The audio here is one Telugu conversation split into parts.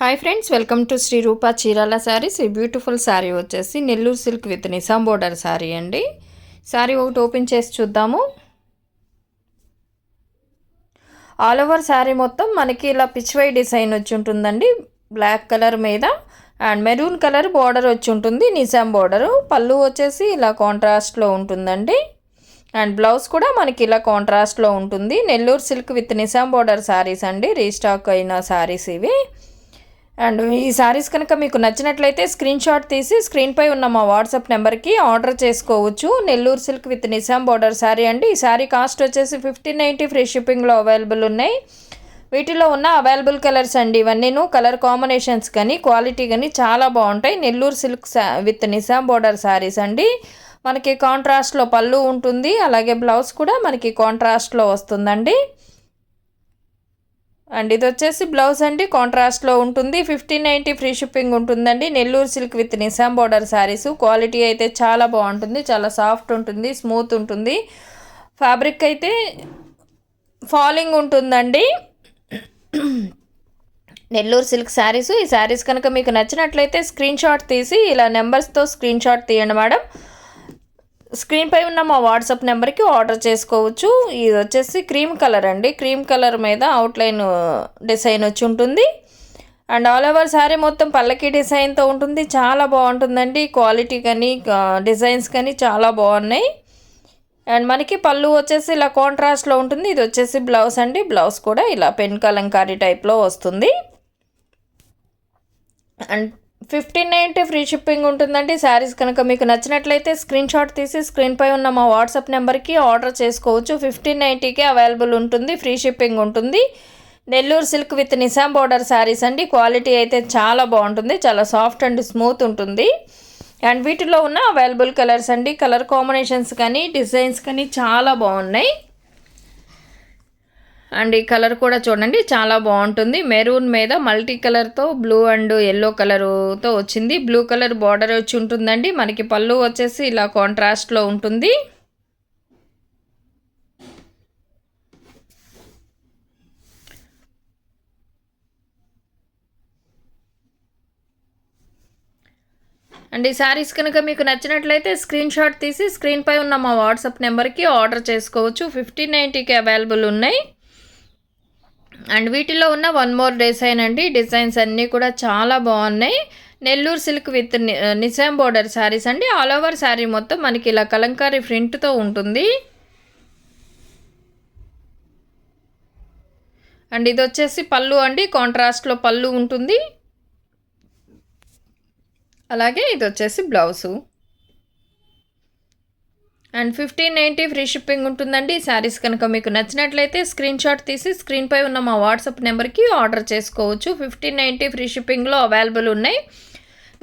Hi friends, welcome to Shri Rupa Chirala saris. ఈ బ్యూటిఫుల్ శారీ వచ్చేసి Nellore silk with Nizam border sari అండి. శారీ ఒకటి ఓపెన్ చేసి చూద్దాము. ఆల్ ఓవర్ శారీ మొత్తం మనకి ఇలా పిచ్వై డిజైన్ వచ్చి ఉంటుందండి. బ్లాక్ కలర్ మీద అండ్ మెరూన్ కలర్ బోర్డర్ వచ్చి ఉంటుంది, నిజాం బోర్డరు. పళ్ళు వచ్చేసి ఇలా కాంట్రాస్ట్లో ఉంటుందండి. అండ్ బ్లౌజ్ కూడా మనకి ఇలా కాంట్రాస్ట్లో ఉంటుంది. Nellore silk with Nizam border saris అండి, రీస్టాక్ అయిన శారీస్ ఇవి. అండ్ ఈ శారీస్ కనుక మీకు నచ్చినట్లయితే స్క్రీన్ షాట్ తీసి స్క్రీన్పై ఉన్న మా వాట్సాప్ నెంబర్కి ఆర్డర్ చేసుకోవచ్చు. Nellore silk with Nizam border sari అండి. ఈ శారీ కాస్ట్ వచ్చేసి 1590 ఫ్రీ షిప్పింగ్లో అవైలబుల్ ఉన్నాయి. వీటిలో ఉన్న అవైలబుల్ కలర్స్ అండి ఇవన్నీను. కలర్ కాంబినేషన్స్ కానీ క్వాలిటీ కానీ చాలా బాగుంటాయి. Nellore silk with Nizam border saris అండి. మనకి కాంట్రాస్ట్లో పళ్ళు ఉంటుంది, అలాగే బ్లౌజ్ కూడా మనకి కాంట్రాస్ట్లో వస్తుందండి. అండ్ ఇది వచ్చేసి బ్లౌజ్ అండి, కాంట్రాస్ట్లో ఉంటుంది. 1590 ఫ్రీ షిప్పింగ్ ఉంటుందండి. Nellore silk with Nizam border saris. Quality అయితే చాలా బాగుంటుంది, చాలా సాఫ్ట్ ఉంటుంది, స్మూత్ ఉంటుంది. ఫ్యాబ్రిక్ అయితే ఫాలింగ్ ఉంటుందండి. నెల్లూరు సిల్క్ శారీస్. ఈ శారీస్ కనుక మీకు నచ్చినట్లయితే స్క్రీన్ షాట్ తీసి ఇలా నెంబర్స్తో స్క్రీన్ షాట్ తీయండి మేడం. స్క్రీన్పై ఉన్న మా వాట్సాప్ నెంబర్కి ఆర్డర్ చేసుకోవచ్చు. ఇది వచ్చేసి క్రీమ్ కలర్ అండి. క్రీమ్ కలర్ మీద అవుట్లైన్ డిజైన్ వచ్చి ఉంటుంది. అండ్ ఆల్ ఓవర్ శారీ మొత్తం పల్లకి డిజైన్తో ఉంటుంది. చాలా బాగుంటుందండి. క్వాలిటీ కానీ డిజైన్స్ కానీ చాలా బాగున్నాయి. అండ్ మనకి పళ్ళు వచ్చేసి ఇలా కాంట్రాస్ట్లో ఉంటుంది. ఇది వచ్చేసి బ్లౌజ్ అండి. బ్లౌజ్ కూడా ఇలా పెన్ కలంకారీ టైప్లో వస్తుంది. అండ్ 1590 ఫ్రీ షిప్పింగ్ ఉంటుందండి. శారీస్ కనుక మీకు నచ్చినట్లయితే స్క్రీన్ షాట్ తీసి స్క్రీన్పై ఉన్న మా వాట్సాప్ నెంబర్కి ఆర్డర్ చేసుకోవచ్చు. 1590కే అవైలబుల్ ఉంటుంది, ఫ్రీ షిప్పింగ్ ఉంటుంది. Nellore silk with Nizam border saris అండి. క్వాలిటీ అయితే చాలా బాగుంటుంది, చాలా సాఫ్ట్ అండ్ స్మూత్ ఉంటుంది. అండ్ వీటిలో ఉన్న అవైలబుల్ కలర్స్ అండి. కలర్ కాంబినేషన్స్ కానీ డిజైన్స్ కానీ చాలా బాగున్నాయి. అండ్ ఈ కలర్ కూడా చూడండి, చాలా బాగుంటుంది. మెరూన్ మీద మల్టీ కలర్తో బ్లూ అండ్ ఎల్లో కలర్తో వచ్చింది. బ్లూ కలర్ బార్డర్ వచ్చి ఉంటుందండి. మనకి పళ్ళు వచ్చేసి ఇలా కాంట్రాస్ట్లో ఉంటుంది. అండ్ ఈ శారీస్ కనుక మీకు నచ్చినట్లయితే స్క్రీన్ షాట్ తీసి స్క్రీన్పై ఉన్న మా వాట్సాప్ నెంబర్కి ఆర్డర్ చేసుకోవచ్చు. 1590కి అవైలబుల్ ఉన్నాయి. అండ్ వీటిలో ఉన్న వన్ మోర్ డిజైన్ అండి. డిజైన్స్ అన్నీ కూడా చాలా బాగున్నాయి. Nellore silk with Nizam border saris అండి. ఆల్ ఓవర్ శారీ మొత్తం మనకి ఇలా కలంకారీ ప్రింట్తో ఉంటుంది. అండ్ ఇది వచ్చేసి పళ్ళు అండి, కాంట్రాస్ట్లో పళ్ళు ఉంటుంది. అలాగే ఇది వచ్చేసి బ్లౌజు. అండ్ 1590 ఫ్రీ షిప్పింగ్ ఉంటుందండి. శారీస్ కనుక మీకు నచ్చినట్లయితే స్క్రీన్ షాట్ తీసి స్క్రీన్పై ఉన్న మా వాట్సాప్ నెంబర్కి ఆర్డర్ చేసుకోవచ్చు. 1590 ఫ్రీ షిప్పింగ్లో అవైలబుల్ ఉన్నాయి.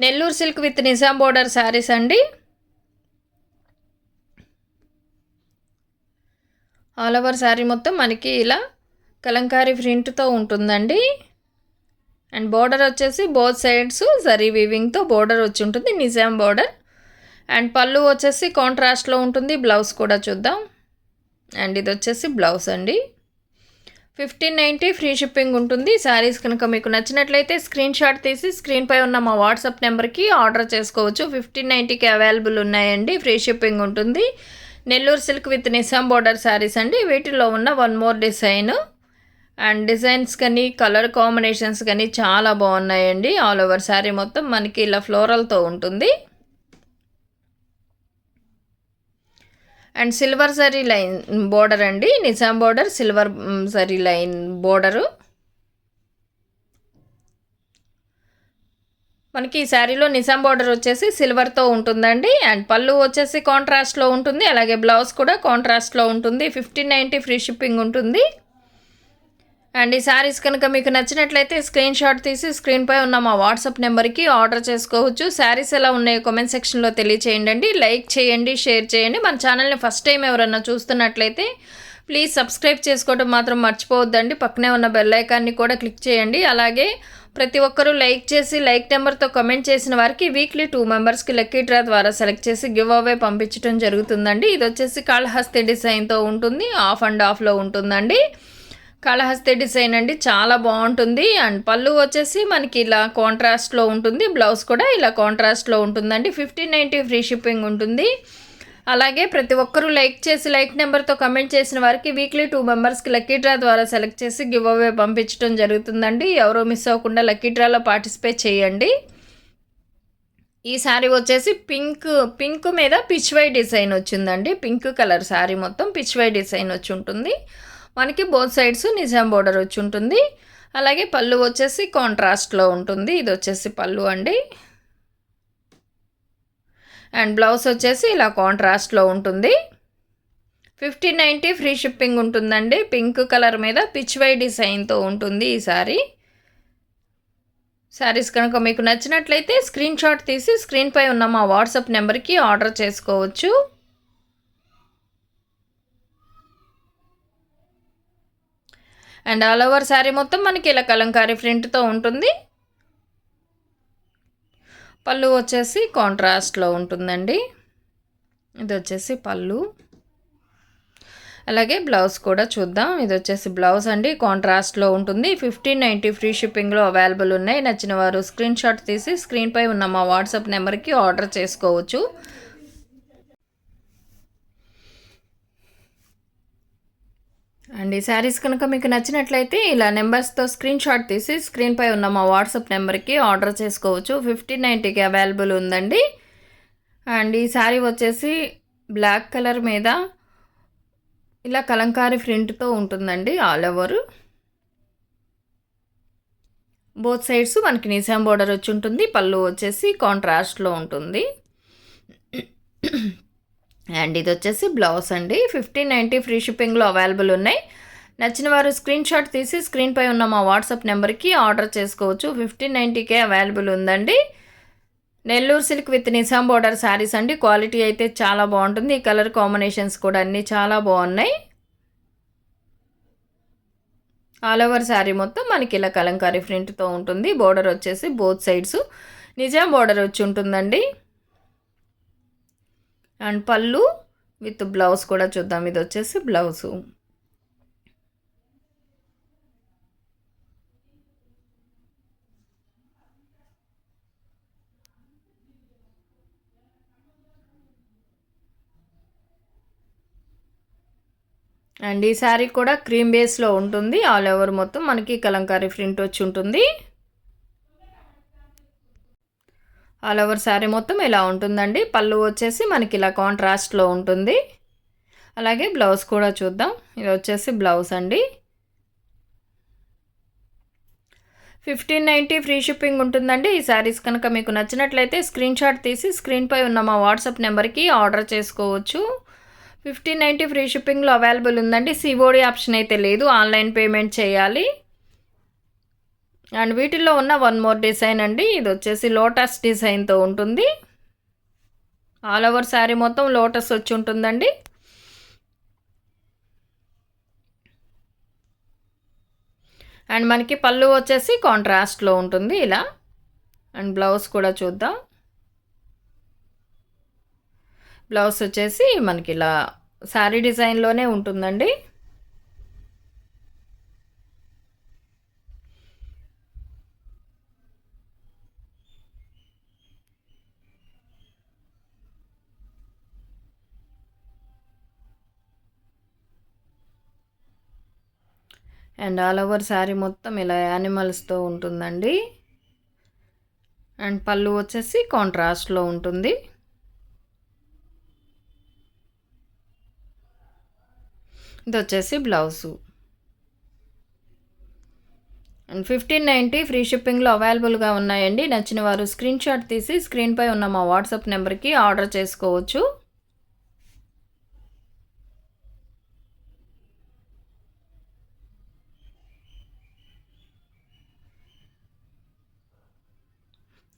Nellore silk with Nizam border saris అండి. ఆల్ ఓవర్ శారీ మొత్తం మనకి ఇలా కలంకారీ ప్రింట్తో ఉంటుందండి. అండ్ బోర్డర్ వచ్చేసి బోత్ సైడ్స్ జరీ వీవింగ్తో బోర్డర్ వచ్చి ఉంటుంది, నిజాం బోర్డర్. అండ్ పళ్ళు వచ్చేసి కాంట్రాస్ట్లో ఉంటుంది. బ్లౌజ్ కూడా చూద్దాం. అండ్ ఇది వచ్చేసి బ్లౌజ్ అండి. 1590 ఫ్రీ షిప్పింగ్ ఉంటుంది. శారీస్ కనుక మీకు నచ్చినట్లయితే స్క్రీన్ షాట్ తీసి స్క్రీన్పై ఉన్న మా వాట్సాప్ నెంబర్కి ఆర్డర్ చేసుకోవచ్చు. 1590కి అవైలబుల్ ఉన్నాయండి, ఫ్రీ షిప్పింగ్ ఉంటుంది. Nellore silk with Nizam border saris అండి. వీటిలో ఉన్న one more design. And designs కానీ కలర్ కాంబినేషన్స్ కానీ చాలా బాగున్నాయండి. ఆల్ ఓవర్ శారీ మొత్తం మనకి ఇలా ఫ్లోరల్తో ఉంటుంది. And silver zari line border అండి. Nizam border silver zari line border. మనకి ఈ శారీలో నిజాం బోర్డర్ వచ్చేసి సిల్వర్తో ఉంటుందండి. అండ్ పళ్ళు వచ్చేసి కాంట్రాస్ట్లో ఉంటుంది, అలాగే బ్లౌజ్ కూడా కాంట్రాస్ట్లో ఉంటుంది. 1590 ఫ్రీ షిప్పింగ్ ఉంటుంది. అండ్ ఈ శారీస్ కనుక మీకు నచ్చినట్లయితే స్క్రీన్ షాట్ తీసి స్క్రీన్పై ఉన్న మా వాట్సాప్ నెంబర్కి ఆర్డర్ చేసుకోవచ్చు. శారీస్ ఎలా ఉన్నాయో కామెంట్ సెక్షన్లో తెలియచేయండి. లైక్ చేయండి, షేర్ చేయండి. మన ఛానల్ని ఫస్ట్ టైం ఎవరన్నా చూస్తున్నట్లయితే ప్లీజ్ సబ్స్క్రైబ్ చేసుకోవడం మాత్రం మర్చిపోవద్దండి. పక్కనే ఉన్న బెల్ ఐకాన్ని కూడా క్లిక్ చేయండి. అలాగే ప్రతి ఒక్కరూ లైక్ చేసి లైక్ నెంబర్తో కమెంట్ చేసిన వారికి వీక్లీ 2 మెంబర్స్కి లక్కీ డ్రా ద్వారా సెలెక్ట్ చేసి గివ్ అవే పంపించడం జరుగుతుందండి. ఇది వచ్చేసి కాళహస్తి డిజైన్తో ఉంటుంది, ఆఫ్ అండ్ ఆఫ్లో ఉంటుందండి. కాళహస్తి డిజైన్ అండి, చాలా బాగుంటుంది. అండ్ పళ్ళు వచ్చేసి మనకి ఇలా కాంట్రాస్ట్లో ఉంటుంది, బ్లౌజ్ కూడా ఇలా కాంట్రాస్ట్లో ఉంటుందండి. 1590 ఫ్రీ షిప్పింగ్ ఉంటుంది. అలాగే ప్రతి ఒక్కరూ లైక్ చేసి లైక్ నెంబర్తో కమెంట్ చేసిన వారికి వీక్లీ 2 మెంబర్స్కి లక్కీ డ్రా ద్వారా సెలెక్ట్ చేసి గివ్ అవే పంపించడం జరుగుతుందండి. ఎవరో మిస్ అవ్వకుండా లక్కీ డ్రాలో పార్టిసిపేట్ చేయండి. ఈ శారీ వచ్చేసి పింక్ మీద పిచ్ వై డిజైన్ వచ్చిందండి. పింక్ కలర్ శారీ మొత్తం పిచ్ వై డిజైన్ వచ్చి ఉంటుంది. మనకి బోత్ సైడ్స్ నిజాం బోర్డర్ వచ్చి ఉంటుంది. అలాగే పళ్ళు వచ్చేసి కాంట్రాస్ట్లో ఉంటుంది. ఇది వచ్చేసి పళ్ళు అండి. అండ్ బ్లౌజ్ వచ్చేసి ఇలా కాంట్రాస్ట్లో ఉంటుంది. 1590 ఫ్రీ షిప్పింగ్ ఉంటుందండి. పింక్ కలర్ మీద పిచ్ వై డిజైన్తో ఉంటుంది ఈ శారీ. శారీస్ కనుక మీకు నచ్చినట్లయితే స్క్రీన్ షాట్ తీసి స్క్రీన్పై ఉన్న మా వాట్సాప్ నెంబర్కి ఆర్డర్ చేసుకోవచ్చు. అండ్ ఆల్ ఓవర్ శారీ మొత్తం మనకి ఇలా కలంకారీ ప్రింట్తో ఉంటుంది. పళ్ళు వచ్చేసి కాంట్రాస్ట్లో ఉంటుందండి. ఇది వచ్చేసి పళ్ళు. అలాగే బ్లౌజ్ కూడా చూద్దాం. ఇది వచ్చేసి బ్లౌజ్ అండి, కాంట్రాస్ట్లో ఉంటుంది. 1590 ఫ్రీ షిప్పింగ్లో అవైలబుల్ ఉన్నాయి. నచ్చిన వారు స్క్రీన్ షాట్ తీసి స్క్రీన్పై ఉన్న మా వాట్సాప్ నెంబర్కి ఆర్డర్ చేసుకోవచ్చు. అండ్ ఈ శారీస్ కనుక మీకు నచ్చినట్లయితే ఇలా నెంబర్స్తో స్క్రీన్ షాట్ తీసి స్క్రీన్పై ఉన్న మా వాట్సాప్ నెంబర్కి ఆర్డర్ చేసుకోవచ్చు. 1590కి అవైలబుల్ ఉందండి. అండ్ ఈ శారీ వచ్చేసి బ్లాక్ కలర్ మీద ఇలా కలంకారీ ప్రింట్తో ఉంటుందండి. ఆల్ ఓవర్ బోత్ సైడ్స్ మనకి నిజాం బోర్డర్ వచ్చి ఉంటుంది. పళ్ళు వచ్చేసి కాంట్రాస్ట్లో ఉంటుంది. అండ్ ఇది వచ్చేసి బ్లౌజ్ అండి. 1590 ఫ్రీ షిప్పింగ్లో అవైలబుల్ ఉన్నాయి. నచ్చిన వారు స్క్రీన్ షాట్ తీసి స్క్రీన్పై ఉన్న మా వాట్సాప్ నెంబర్కి ఆర్డర్ చేసుకోవచ్చు. 1590కే అవైలబుల్ ఉందండి. Nellore silk with Nizam border saris అండి. క్వాలిటీ అయితే చాలా బాగుంటుంది. ఈ కలర్ కాంబినేషన్స్ కూడా అన్నీ చాలా బాగున్నాయి. ఆల్ ఓవర్ శారీ మొత్తం మనకి ఇలా కలంకారీ ప్రింట్తో ఉంటుంది. బోర్డర్ వచ్చేసి బోత్ సైడ్స్ నిజాం బోర్డర్ వచ్చి ఉంటుందండి. అండ్ పళ్ళు విత్ బ్లౌజ్ కూడా చూద్దాం. ఇది వచ్చేసి బ్లౌజు. అండ్ ఈ శారీ కూడా క్రీమ్ బేస్లో ఉంటుంది. ఆల్ ఓవర్ మొత్తం మనకి కలంకారీ ప్రింట్ వచ్చి ఉంటుంది. ఆల్ ఓవర్ శారీ మొత్తం ఇలా ఉంటుందండి. పళ్ళు వచ్చేసి మనకి ఇలా కాంట్రాస్ట్లో ఉంటుంది. అలాగే బ్లౌజ్ కూడా చూద్దాం. ఇది వచ్చేసి బ్లౌజ్ అండి. 1590 ఫ్రీ షిప్పింగ్ ఉంటుందండి. ఈ శారీస్ కనుక మీకు నచ్చినట్లయితే స్క్రీన్ షాట్ తీసి స్క్రీన్పై ఉన్న మా వాట్సాప్ నెంబర్కి ఆర్డర్ చేసుకోవచ్చు. 1590 ఫ్రీ షిప్పింగ్లో అవైలబుల్ ఉందండి. సిఓడి ఆప్షన్ అయితే లేదు, ఆన్లైన్ పేమెంట్ చేయాలి. అండ్ వీటిల్లో ఉన్న వన్ మోర్ డిజైన్ అండి. ఇది వచ్చేసి లోటస్ డిజైన్తో ఉంటుంది. ఆల్ ఓవర్ శారీ మొత్తం లోటస్ వచ్చి ఉంటుందండి. అండ్ మనకి పళ్ళు వచ్చేసి కాంట్రాస్ట్లో ఉంటుంది ఇలా. అండ్ బ్లౌజ్ కూడా చూద్దాం. బ్లౌజ్ వచ్చేసి మనకి ఇలా శారీ డిజైన్లోనే ఉంటుందండి. అండ్ ఆల్ ఓవర్ శారీ మొత్తం ఇలా యానిమల్స్తో ఉంటుందండి. అండ్ పళ్ళు వచ్చేసి కాంట్రాస్ట్లో ఉంటుంది. ఇది వచ్చేసి బ్లౌజు. అండ్ 1590 ఫ్రీ షిప్పింగ్లో అవైలబుల్గా ఉన్నాయండి. నచ్చిన వారు స్క్రీన్ షాట్ తీసి స్క్రీన్పై ఉన్న మా వాట్సాప్ నెంబర్కి ఆర్డర్ చేసుకోవచ్చు.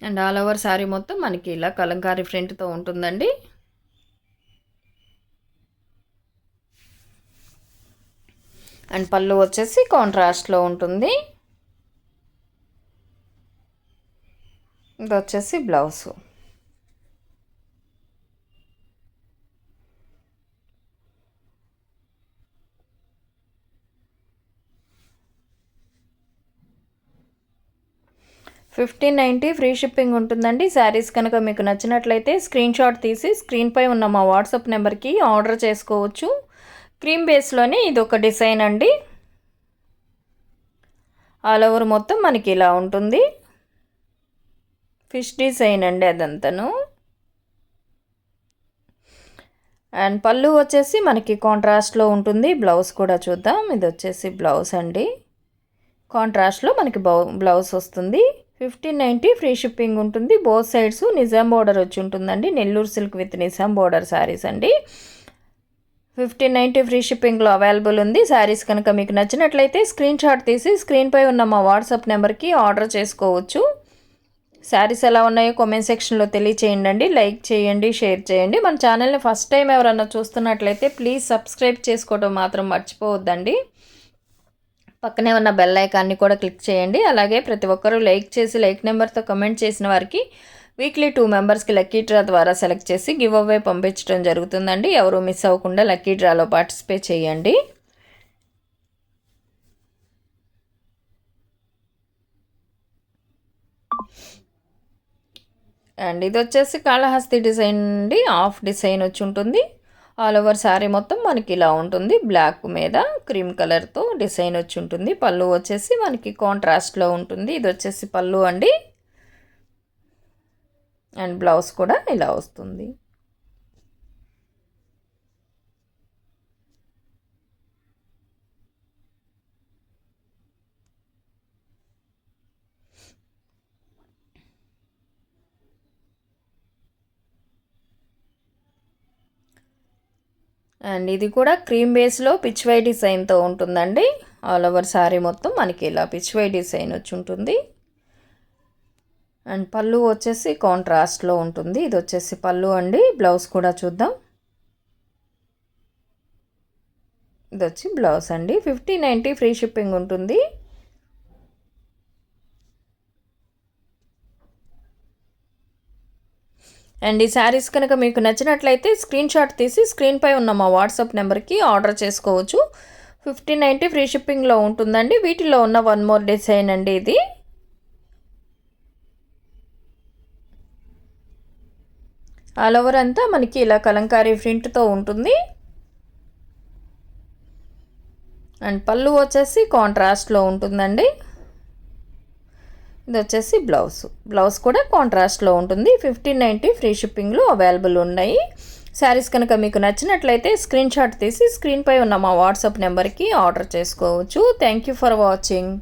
అండ్ ఆల్ ఓవర్ శారీ మొత్తం మనకి ఇలా కలంకారీ ప్రింట్తో ఉంటుందండి. అండ్ పళ్ళు వచ్చేసి కాంట్రాస్ట్లో ఉంటుంది. ఇది వచ్చేసి బ్లౌజు. 1590 ఫ్రీ షిప్పింగ్ ఉంటుందండి. శారీస్ కనుక మీకు నచ్చినట్లయితే స్క్రీన్ షాట్ తీసి స్క్రీన్పై ఉన్న మా వాట్సాప్ నెంబర్కి ఆర్డర్ చేసుకోవచ్చు. క్రీమ్ బేస్లోనే ఇది ఒక డిజైన్ అండి. ఆల్ ఓవర్ మొత్తం మనకి ఇలా ఉంటుంది. ఫిష్ డిజైన్ అండి అదంతను. అండ్ పళ్ళు వచ్చేసి మనకి కాంట్రాస్ట్లో ఉంటుంది. బ్లౌజ్ కూడా చూద్దాం. ఇది వచ్చేసి బ్లౌజ్ అండి. కాంట్రాస్ట్లో మనకి బ్లౌజ్ వస్తుంది. 1590 ఫ్రీ షిప్పింగ్ ఉంటుంది. బోత్ సైడ్స్ నిజాం బోర్డర్ వచ్చి ఉంటుందండి. Nellore silk with Nizam border saris అండి. 1590 ఫ్రీ షిప్పింగ్లో అవైలబుల్ ఉంది. శారీస్ కనుక మీకు నచ్చినట్లయితే స్క్రీన్ షాట్ తీసి స్క్రీన్పై ఉన్న మా వాట్సాప్ నెంబర్కి ఆర్డర్ చేసుకోవచ్చు. శారీస్ ఎలా ఉన్నాయో కామెంట్ సెక్షన్లో తెలియచేయండి. లైక్ చేయండి, షేర్ చేయండి. మన ఛానల్ని ఫస్ట్ టైం ఎవరన్నా చూస్తున్నట్లయితే ప్లీజ్ సబ్స్క్రైబ్ చేసుకోవడం మాత్రం మర్చిపోవద్దండి. పక్కనే ఉన్న బెల్ ఐకాన్ని కూడా క్లిక్ చేయండి. అలాగే ప్రతి ఒక్కరూ లైక్ చేసి లైక్ నెంబర్తో కమెంట్ చేసిన వారికి వీక్లీ 2 మెంబర్స్కి లక్కీ డ్రా ద్వారా సెలెక్ట్ చేసి గివ్ అవే పంపించడం జరుగుతుందండి. ఎవరు మిస్ అవ్వకుండా లక్కీ డ్రాలో పార్టిసిపేట్ చేయండి. అండ్ ఇది వచ్చేసి కాళహస్తి డిజైన్ అండి. హాఫ్ డిజైన్ వచ్చి ఉంటుంది. ఆల్ ఓవర్ శారీ మొత్తం మనకి ఇలా ఉంటుంది. బ్లాక్ మీద క్రీమ్ కలర్తో డిజైన్ వచ్చి ఉంటుంది. పళ్ళు వచ్చేసి మనకి కాంట్రాస్ట్లో ఉంటుంది. ఇది వచ్చేసి పళ్ళు అండి. అండ్ బ్లౌజ్ కూడా ఇలా వస్తుంది. అండ్ ఇది కూడా క్రీమ్ బేస్లో పిచ్ వై డిజైన్తో ఉంటుందండి. ఆల్ ఓవర్ శారీ మొత్తం మనకి ఇలా పిచ్ వై డిజైన్ వచ్చి ఉంటుంది. అండ్ పళ్ళు వచ్చేసి కాంట్రాస్ట్లో ఉంటుంది. ఇది వచ్చేసి పళ్ళు అండి. బ్లౌజ్ కూడా చూద్దాం. ఇది వచ్చి బ్లౌజ్ అండి. 1590 ఫ్రీ షిప్పింగ్ ఉంటుంది. అండ్ ఈ శారీస్ కనుక మీకు నచ్చినట్లయితే స్క్రీన్ షాట్ తీసి స్క్రీన్పై ఉన్న మా వాట్సాప్ నెంబర్కి ఆర్డర్ చేసుకోవచ్చు. 1590 ఫ్రీ షిప్పింగ్లో ఉంటుందండి. వీటిలో ఉన్న వన్ మోర్ డిజైన్ అండి ఇది. ఆల్ ఓవర్ అంతా మనకి ఇలా కలంకారీ ప్రింట్తో ఉంటుంది. అండ్ పళ్ళు వచ్చేసి కాంట్రాస్ట్లో ఉంటుందండి. ఇది వచ్చేసి బ్లౌజ్ కూడా కాంట్రాస్ట్లో ఉంటుంది. 1590 ఫ్రీ షిప్పింగ్లో అవైలబుల్ ఉన్నాయి. శారీస్ కనుక మీకు నచ్చినట్లయితే స్క్రీన్ షాట్ తీసి స్క్రీన్పై ఉన్న మా వాట్సాప్ నెంబర్కి ఆర్డర్ చేసుకోవచ్చు. Thank you for watching.